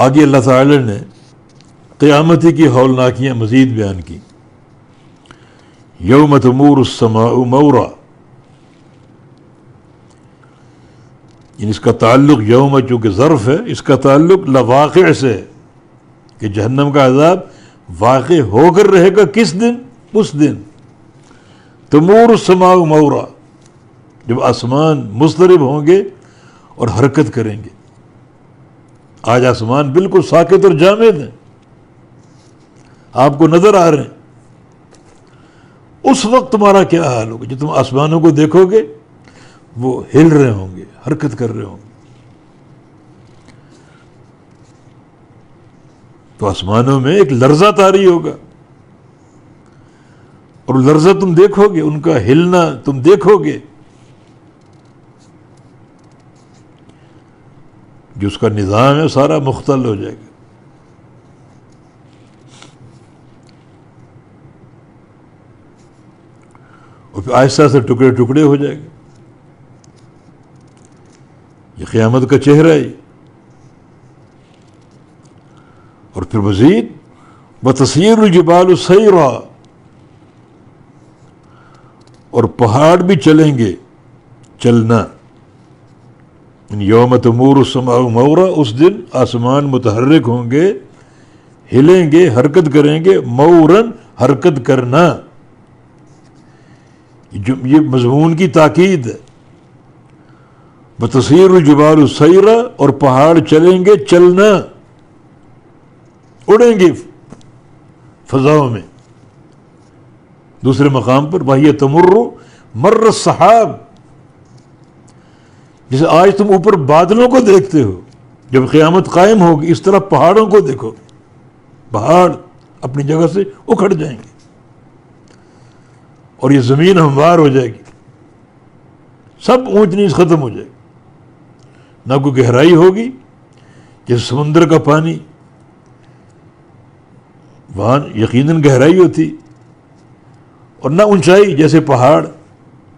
آگے اللہ تعالی نے قیامتی کی ہولناکیاں مزید بیان کی. یوم تمور السماء مورا، یعنی اس کا تعلق یوم چونکہ ظرف ہے، اس کا تعلق لواقع سے ہے کہ جہنم کا عذاب واقع ہو کر رہے گا. کس دن؟ اس دن تمور السماء مورا، جب آسمان مضطرب ہوں گے اور حرکت کریں گے. آج آسمان بالکل ساکت اور جامد ہیں، آپ کو نظر آ رہے ہیں. اس وقت تمہارا کیا حال ہوگا؟ جب تم آسمانوں کو دیکھو گے وہ ہل رہے ہوں گے، حرکت کر رہے ہوں گے. تو آسمانوں میں ایک لرزہ طاری ہوگا، اور لرزہ تم دیکھو گے، ان کا ہلنا تم دیکھو گے. جو اس کا نظام ہے سارا مختل ہو جائے گا. اور پھر آہستہ سے ٹکڑے ٹکڑے ہو جائے گا. یہ قیامت کا چہرہ ہے. اور پھر مزید وَتَسِيرُ الْجِبَالُ سَيْرًا، اور پہاڑ بھی چلیں گے چلنا. یوم تمور السماء مورا، اس دن آسمان متحرک ہوں گے، ہلیں گے، حرکت کریں گے. مورن، حرکت کرنا. یہ مضمون کی تاکید ہے. وَتَسِيرُ الْجِبَالُ سَيْرًا، اور پہاڑ چلیں گے چلنا، اڑیں گے فضاؤں میں. دوسرے مقام پر وَهِيَ تَمُرُّ مَرَّ السَّحَابِ، جیسے آج تم اوپر بادلوں کو دیکھتے ہو، جب قیامت قائم ہوگی اس طرح پہاڑوں کو دیکھو گے. پہاڑ اپنی جگہ سے اکھڑ جائیں گے اور یہ زمین ہموار ہو جائے گی. سب اونچ نیچ ختم ہو جائے گی. نہ کوئی گہرائی ہوگی جیسے سمندر کا پانی، وہاں یقیناً گہرائی ہوتی، اور نہ اونچائی جیسے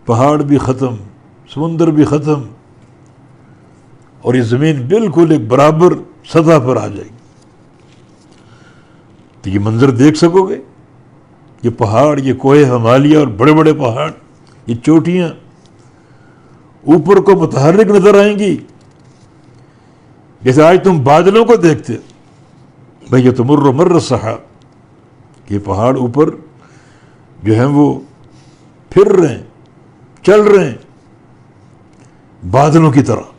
پہاڑ بھی ختم، سمندر بھی ختم، اور یہ زمین بالکل ایک برابر سطح پر آ جائے گی. تو یہ منظر دیکھ سکو گے. یہ پہاڑ، یہ کوہ ہمالیہ اور بڑے بڑے پہاڑ، یہ چوٹیاں اوپر کو متحرک نظر آئیں گی جیسے آج تم بادلوں کو دیکھتے. بھئی یہ تمر مر السحاب، یہ پہاڑ اوپر جو ہیں وہ پھر رہے ہیں، چل رہے ہیں بادلوں کی طرح.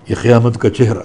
یہ قیامت کا چہرہ.